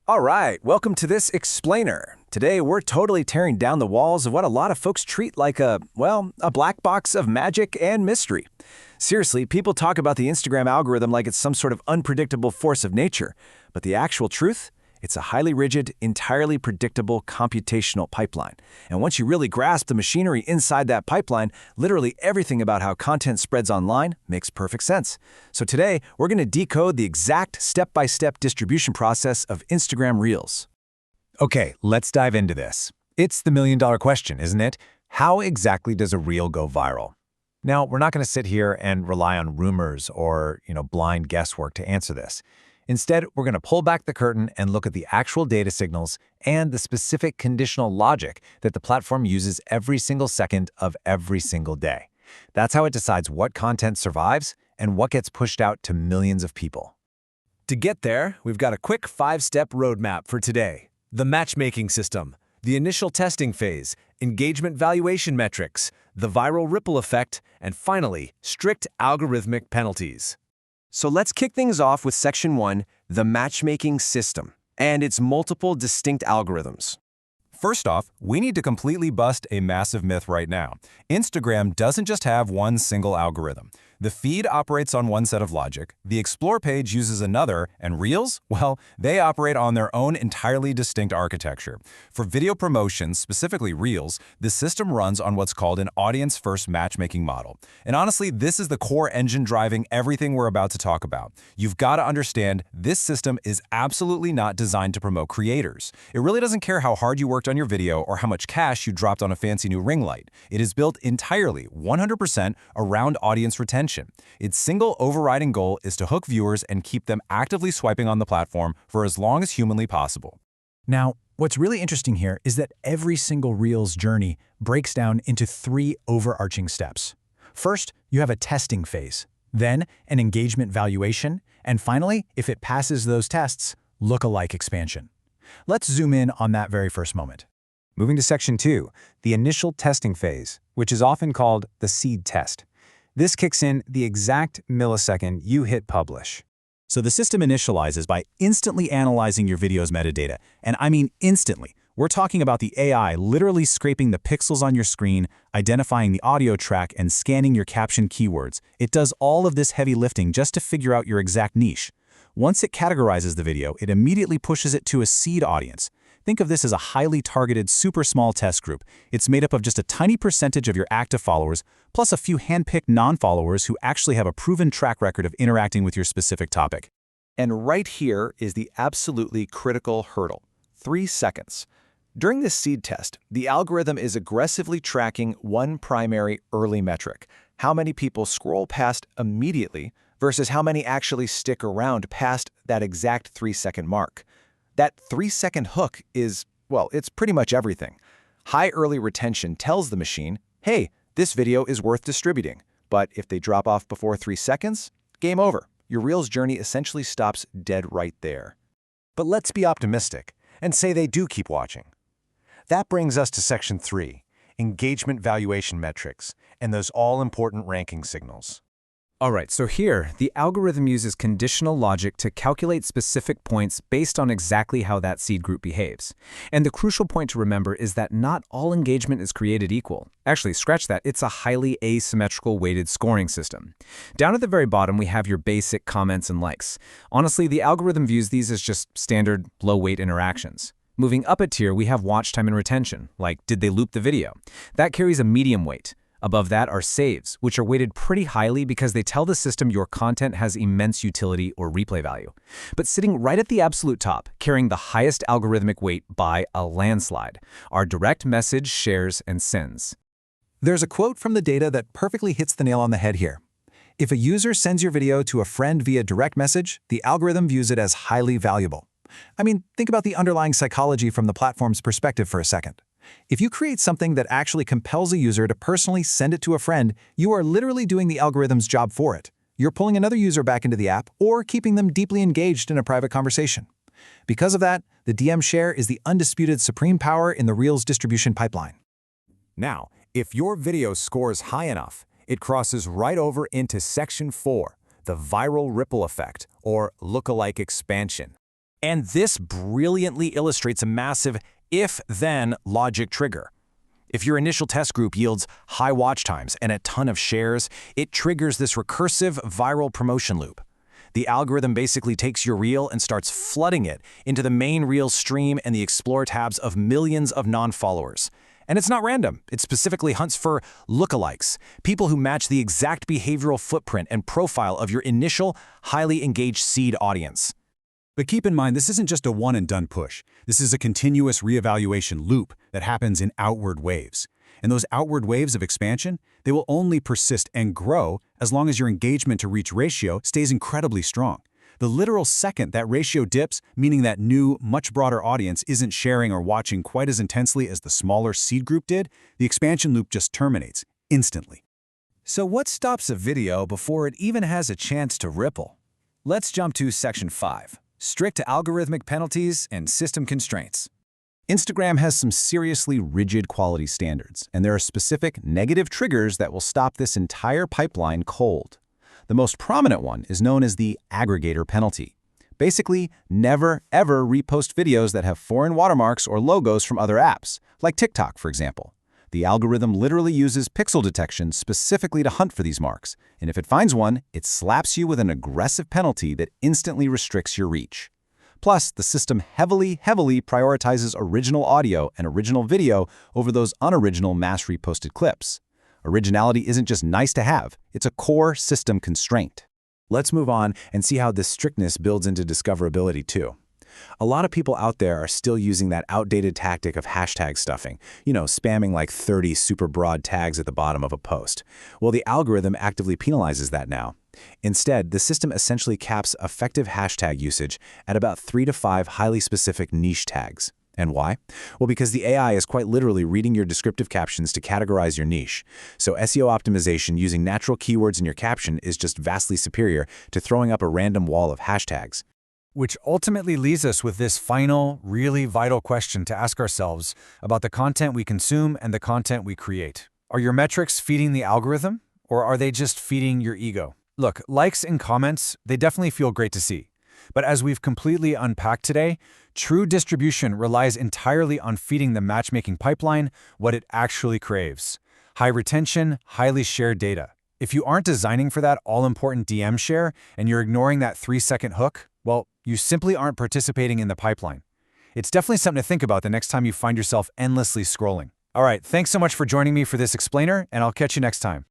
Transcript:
All right, welcome to this explainer. Today we're totally tearing down the walls of what a lot of folks treat like a black box of magic and mystery. Seriously, people talk about the Instagram algorithm like it's some sort of unpredictable force of nature. But the actual truth? It's a highly rigid, entirely predictable computational pipeline. And once you really grasp the machinery inside that pipeline, literally everything about how content spreads online makes perfect sense. So today, we're going to decode the exact step-by-step distribution process of Instagram Reels. Okay, let's dive into this. It's the million-dollar question, isn't it? How exactly does a reel go viral? Now, we're not going to sit here and rely on rumors or, blind guesswork to answer this. Instead, we're going to pull back the curtain and look at the actual data signals and the specific conditional logic that the platform uses every single second of every single day. That's how it decides what content survives and what gets pushed out to millions of people. To get there, we've got a quick 5-step roadmap for today. The matchmaking system, the initial testing phase, engagement valuation metrics, the viral ripple effect, and finally, strict algorithmic penalties. So let's kick things off with Section 1, the matchmaking system, and its multiple distinct algorithms. First off, we need to completely bust a massive myth right now. Instagram doesn't just have one single algorithm. The feed operates on one set of logic, the Explore page uses another, and Reels, well, they operate on their own entirely distinct architecture. For video promotions, specifically Reels, the system runs on what's called an audience-first matchmaking model. And honestly, this is the core engine driving everything we're about to talk about. You've got to understand, this system is absolutely not designed to promote creators. It really doesn't care how hard you worked on your video or how much cash you dropped on a fancy new ring light. It is built entirely, 100%, around audience retention. Its single overriding goal is to hook viewers and keep them actively swiping on the platform for as long as humanly possible. Now, what's really interesting here is that every single Reels journey breaks down into 3 overarching steps. First, you have a testing phase, then an engagement valuation, and finally, if it passes those tests, lookalike expansion. Let's zoom in on that very first moment. Moving to Section 2, the initial testing phase, which is often called the seed test. This kicks in the exact millisecond you hit publish. So the system initializes by instantly analyzing your video's metadata, and I mean instantly. We're talking about the AI literally scraping the pixels on your screen, identifying the audio track, and scanning your caption keywords. It does all of this heavy lifting just to figure out your exact niche. Once it categorizes the video, it immediately pushes it to a seed audience. Think of this as a highly targeted, super small test group. It's made up of just a tiny percentage of your active followers, plus a few hand-picked non-followers who actually have a proven track record of interacting with your specific topic. And right here is the absolutely critical hurdle: 3 seconds. During this seed test, the algorithm is aggressively tracking one primary early metric: how many people scroll past immediately versus how many actually stick around past that exact 3-second mark. That 3-second hook is, well, it's pretty much everything. High early retention tells the machine, hey, this video is worth distributing. But if they drop off before 3 seconds, game over. Your Reels journey essentially stops dead right there. But let's be optimistic and say they do keep watching. That brings us to Section 3, engagement valuation metrics, and those all-important ranking signals. All right, so here, the algorithm uses conditional logic to calculate specific points based on exactly how that seed group behaves. And the crucial point to remember is that not all engagement is created equal. Actually, scratch that, it's a highly asymmetrical weighted scoring system. Down at the very bottom, we have your basic comments and likes. Honestly, the algorithm views these as just standard low-weight interactions. Moving up a tier, we have watch time and retention, like did they loop the video? That carries a medium weight. Above that are saves, which are weighted pretty highly because they tell the system your content has immense utility or replay value. But sitting right at the absolute top, carrying the highest algorithmic weight by a landslide, are direct message, shares, and sends. There's a quote from the data that perfectly hits the nail on the head here. If a user sends your video to a friend via direct message, the algorithm views it as highly valuable. I mean, think about the underlying psychology from the platform's perspective for a second. If you create something that actually compels a user to personally send it to a friend, you are literally doing the algorithm's job for it. You're pulling another user back into the app or keeping them deeply engaged in a private conversation. Because of that, the DM share is the undisputed supreme power in the Reels distribution pipeline. Now, if your video scores high enough, it crosses right over into Section 4, the viral ripple effect, or lookalike expansion. And this brilliantly illustrates a massive if-then logic trigger. If your initial test group yields high watch times and a ton of shares, it triggers this recursive viral promotion loop. The algorithm basically takes your reel and starts flooding it into the main reel stream and the Explore tabs of millions of non-followers. And it's not random. It specifically hunts for lookalikes, people who match the exact behavioral footprint and profile of your initial, highly engaged seed audience. But keep in mind, this isn't just a one-and-done push. This is a continuous reevaluation loop that happens in outward waves. And those outward waves of expansion, they will only persist and grow as long as your engagement to reach ratio stays incredibly strong. The literal second that ratio dips, meaning that new, much broader audience isn't sharing or watching quite as intensely as the smaller seed group did, the expansion loop just terminates instantly. So what stops a video before it even has a chance to ripple? Let's jump to Section 5. Strict algorithmic penalties and system constraints. Instagram has some seriously rigid quality standards, and there are specific negative triggers that will stop this entire pipeline cold. The most prominent one is known as the aggregator penalty. Basically, never, ever repost videos that have foreign watermarks or logos from other apps, like TikTok, for example. The algorithm literally uses pixel detection specifically to hunt for these marks, and if it finds one, it slaps you with an aggressive penalty that instantly restricts your reach. Plus, the system heavily prioritizes original audio and original video over those unoriginal mass reposted clips. Originality isn't just nice to have, it's a core system constraint. Let's move on and see how this strictness builds into discoverability too. A lot of people out there are still using that outdated tactic of hashtag stuffing, spamming like 30 super broad tags at the bottom of a post. Well, the algorithm actively penalizes that now. Instead, the system essentially caps effective hashtag usage at about 3 to 5 highly specific niche tags. And why? Well, because the AI is quite literally reading your descriptive captions to categorize your niche. So SEO optimization using natural keywords in your caption is just vastly superior to throwing up a random wall of hashtags. Which ultimately leaves us with this final, really vital question to ask ourselves about the content we consume and the content we create. Are your metrics feeding the algorithm, or are they just feeding your ego? Look, likes and comments, they definitely feel great to see. But as we've completely unpacked today, true distribution relies entirely on feeding the matchmaking pipeline what it actually craves. High retention, highly shared data. If you aren't designing for that all-important DM share and you're ignoring that 3-second hook, well, you simply aren't participating in the pipeline. It's definitely something to think about the next time you find yourself endlessly scrolling. All right, thanks so much for joining me for this explainer, and I'll catch you next time.